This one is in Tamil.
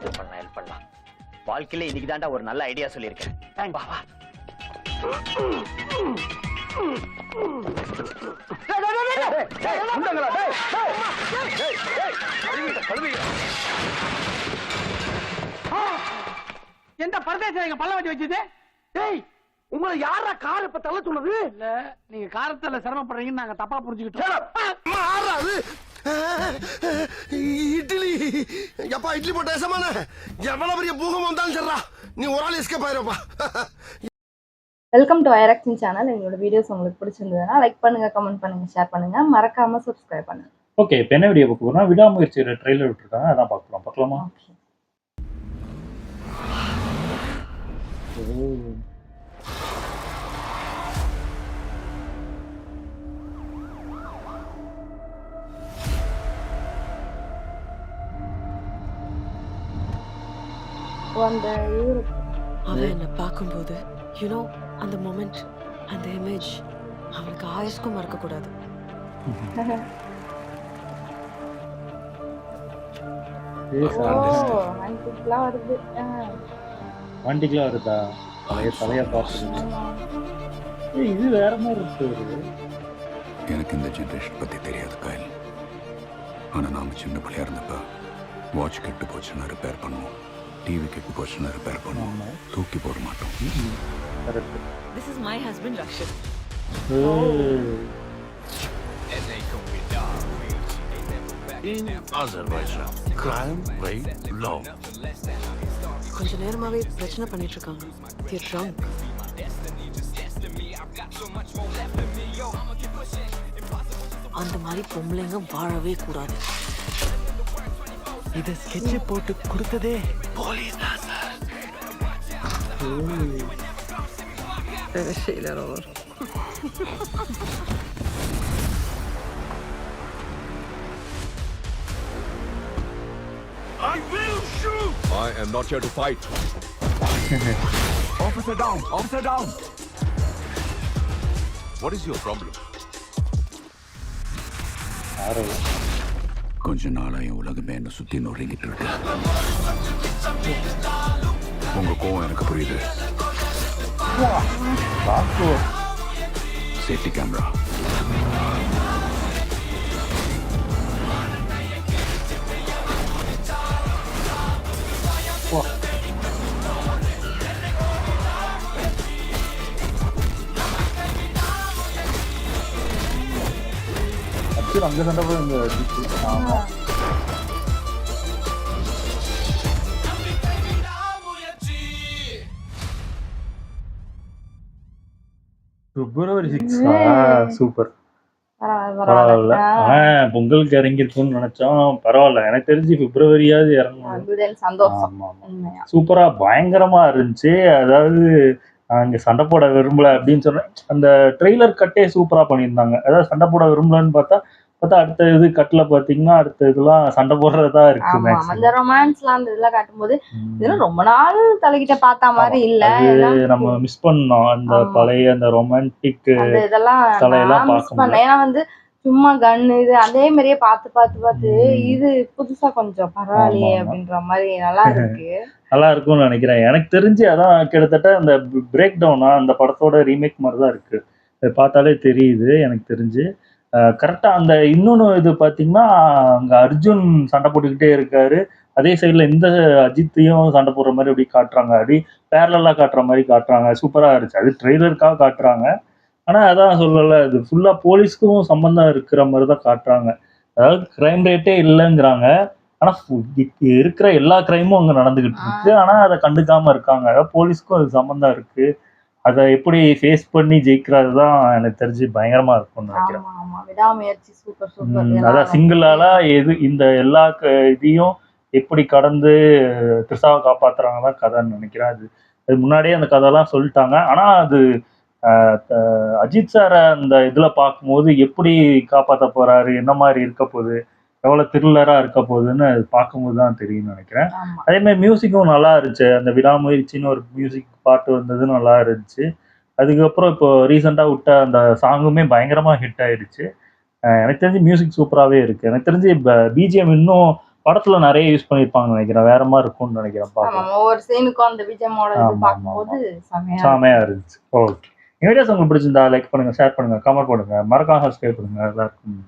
ஹெல்ப் பண்ணலாம். வாழ்க்கையில இன்னைக்கு தாண்டா ஒரு நல்ல ஐடியா சொல்லியிருக்கேன். வா வா. எந்த பரதேச பல்ல வச்சு வச்சது? டேய், உங்களை யாரா கார் இப்ப தள்ள சொன்னது? இல்ல, நீங்க காரத்துல சிரமப்படுறீங்கன்னு நாங்க தப்பா புரிஞ்சுக்கிட்டோம். இட்லி எப்பா, இட்லி போட்ட ஏசமான எவ்வளவு பெரிய பூகம் வந்தாலும் சரிடா, நீ ஒரு ஆள் எஸ்கேப் ஆயிருப்பா. வெல்கம் டு ஐரக்ஷன் சேனல். எங்களோட வீடியோஸ் உங்களுக்கு பிடிச்சிருந்ததுன்னா லைக் பண்ணுங்க, கமெண்ட் பண்ணுங்க, ஷேர் பண்ணுங்க, மறக்காம சப்ஸ்கிரைப் பண்ணுங்க. ஓகே, இப்போ என்ன வீடியோ பார்க்க போறோம்னா விடாமுயற்சியோட ட்ரெய்லர் விட்டுருக்காங்க, அதான் பார்க்கலாமா? அவன் என்ன பார்க்கும்போது யூனோ அந்த மொமெண்ட், அந்த இமேஜ் அவனுக்கு ஆயுஷ்க்கும் மறக்க கூடாது. வண்டிக்கெல்லாம் வருதா? தலையா பார்த்து இது வேற மாதிரி இருக்கு. எனக்கு இந்த ஜென்ரேஷன் பத்தி தெரியாது கயல். ஆனா நாம சின்ன பிள்ளையா இருந்தப்ப வாட்ச் கெட்டு போச்சுன்னா ரிப்பேர் பண்ணுவோம், டிவி கெட்டு போச்சுன்னா ரிப்பேர் பண்ணுவோம், தூக்கி போட மாட்டோம். This is my husband Rakshit. In Azerbaijan, crime rate low. கொஞ்ச நேரமாவே பிரச்சனை பண்ணிட்டு இருக்காங்க. They're drunk. அந்த மாதிரி பொம்பளைங்க வாழவே கூடாது. இத ஸ்கெட்ச் போட்டு கொடுத்ததே போலீஸ் தான் sir. Şeyler olur. I will shoot. I am not here to fight. Officer down, officer down. What is your problem? யாரோ கொஞ்ச நாளா என் உலகமே என்ன சுத்தி நொறுங்கிட்டு இருக்கு. உங்க கோவம் எனக்கு புரியுது. Safety camera. அங்கே சண்டை போய் இங்கே February 6 சூப்பர். பரவாயில்ல, பொங்கலுக்கு இறங்கிருக்கும்னு நினைச்சோம். பரவாயில்ல, எனக்கு தெரிஞ்சு பிப்ரவரியாவது இறங்கணும். சூப்பரா பயங்கரமா இருந்துச்சு. அதாவது அங்க சண்டை போட விரும்பல அப்படின்னு சொன்னேன். அந்த ட்ரெய்லர் கட்டே சூப்பரா பண்ணியிருந்தாங்க. அதாவது சண்டை போட விரும்பலன்னு பார்த்தா அடுத்த இது கட்ல பாத்தீங்கன்னா அடுத்த இதெல்லாம் சண்டை போடுறதா இருக்கு. அந்த ரொமான்ஸ்லாம் அந்த இதெல்லாம் காட்டும்போது இதெல்லாம் ரொம்ப நாள் தலைகிட்ட பார்த்த மாதிரி இல்ல. நம்ம மிஸ் பண்ணோம் அந்த பழைய அந்த ரொமான்டிக் இதெல்லாம் மிஸ் பண்ணேன். ஏன்னா வந்து சும்மா கன்னு இது அதே மாதிரியே பார்த்து இது புதுசா கொஞ்சம் பரவாயில்லையே அப்படின்ற மாதிரி நல்லா இருக்கு. நல்லா இருக்கும்னு நினைக்கிறேன். எனக்கு தெரிஞ்சு அதான் கிட்டத்தட்ட அந்த பிரேக் டவுனா அந்த படத்தோட ரீமேக் மாதிரி தான் இருக்கு. அதை பார்த்தாலே தெரியுது எனக்கு தெரிஞ்சு. கரெக்டாக அந்த இன்னொன்று இது பார்த்தீங்கன்னா அங்கே அர்ஜுன் சண்டை போட்டுக்கிட்டே இருக்காரு, அதே சைடில் இந்த அஜித்தையும் சண்டை போடுற மாதிரி அப்படி காட்டுறாங்க, அப்படி பேரலாக காட்டுற மாதிரி காட்டுறாங்க. சூப்பராக இருந்துச்சு. அது ட்ரெய்லருக்காக காட்டுறாங்க, ஆனால் அதான் சொல்லலை, இது ஃபுல்லாக போலீஸ்க்கும் சம்மந்தம் இருக்கிற மாதிரி தான் காட்டுறாங்க. அதாவது கிரைம் ரேட்டே இல்லைங்கிறாங்க, ஆனால் இருக்கிற எல்லா கிரைமும் அங்கே நடந்துக்கிட்டு இருக்கு, ஆனால் அதை கண்டுக்காமல் இருக்காங்க. அதாவது போலீஸ்க்கும் அது சம்மந்தம் இருக்குது. அதை எப்படி ஃபேஸ் பண்ணி ஜெயிக்கிறது தான் எனக்கு தெரிஞ்சு பயங்கரமா இருக்கும்னு நினைக்கிறேன். அதான் சிங்கிளால எது இந்த எல்லா இதையும் எப்படி கடந்து த்ரிஷாவை காப்பாத்துறாங்க தான் கதைன்னு நினைக்கிறேன். அது முன்னாடியே அந்த கதையெல்லாம் சொல்லிட்டாங்க. ஆனா அது அஜித் சாரை அந்த இதுல பார்க்கும்போது எப்படி காப்பாற்ற போறாரு, என்ன மாதிரி இருக்க போகுது, எவ்வளவு த்ரில்லரா இருக்க போகுதுன்னு பார்க்கும்போது தான் தெரியும்னு நினைக்கிறேன். அதே மாதிரி மியூசிக்கும் நல்லா இருந்துச்சு. அந்த விடாமுயற்சின்னு ஒரு மியூசிக் பாட்டு வந்தது நல்லா இருந்துச்சு. அதுக்கப்புறம் இப்போ ரீசெண்டாக விட்ட அந்த சாங்குமே பயங்கரமாக ஹிட் ஆயிடுச்சு. எனக்கு தெரிஞ்சு மியூசிக் சூப்பராகவே இருக்குது. எனக்கு தெரிஞ்சு பிஜிஎம் இன்னும் படத்துல நிறைய யூஸ் பண்ணிருப்பாங்கன்னு நினைக்கிறேன். வேற மாதிரி இருக்கும்னு நினைக்கிறேன் பார்க்க. ஆமா ஒவ்வொரு சீனுக்கும் அந்த பிஜிஎம்மோட இது ஆமா, பார்க்கும்போது செமையா செமையா இருந்துச்சு. ஓகே, வீடியோஸ் உங்களுக்கு பிடிச்சிருந்தா லைக் பண்ணுங்க, ஷேர் பண்ணுங்க, கமெண்ட் பண்ணுங்க, மறக்காம சப்ஸ்கிரைப் பண்ணுங்க. எல்லாருக்கும்